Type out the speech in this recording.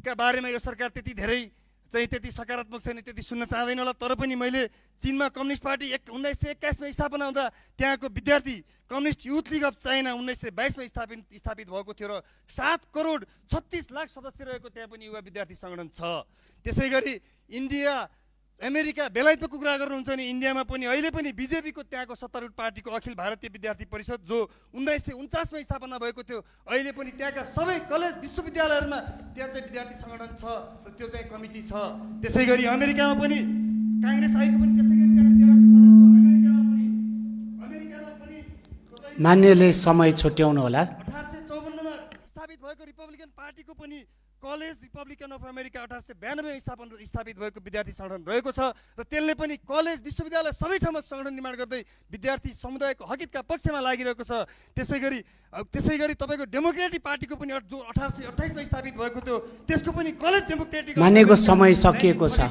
का बारेमा यो सरकार त्यति धेरै चाहिँ त्यति सकारात्मक छैन, त्यति सुन्न चाहँदैन होला। तर पनि मैले चीनमा कम्युनिस्ट पार्टी 1921मा स्थापना हुँदा त्यहाँको विद्यार्थी communist youth league of China 1922मा स्थापित भएको थियो र 7 करोड 36 लाख सदस्य रहेको त्यहाँ पनि युवा विद्यार्थी सङ्गठन छ। त्यसै गरी इन्डिया, अमेरिका, बेलायतको कुरा गर्नुहुन्छ भने इन्डियामा पनि अहिले पनि बिजेपीको त्यहाँको सत्तारूढ पार्टीको अखिल भारतीय विद्यार्थी परिषद जो 1949मा स्थापना भएको थियो, अहिले पनि त्यहाँका सबै कलेज विश्वविद्यालयहरूमा त्यहाँ चाहिँ विद्यार्थी सङ्गठन छ र त्यो चाहिँ कमिटी छ। त्यसै गरी अमेरिकामा पनि काङ्ग्रेस आएको पनि त्यसै गरी त्यहाँ विद्यार्थी सङ्गठन छ। अमेरिकामा पनि मान्यले समय छुट्याउनु होला। 1854मा स्थापित भएको रिपब्लिकन पार्टीको पनि कलेज रिपब्लिकन अफ अमेरिका 1892 स्थापित भएको विद्यार्थी सङ्गठन रहेको छ र त्यसले पनि कलेज विश्वविद्यालय सबै ठाउँमा सङ्गठन निर्माण गर्दै विद्यार्थी समुदायको हकितका पक्षमा लागिरहेको छ। त्यसै गरी तपाईँको डेमोक्रेटिक पार्टीको पनि जो 1828मा स्थापित भएको थियो त्यसको पनि कलेज डेमोक्रेटिक मानेको समय सकिएको छ।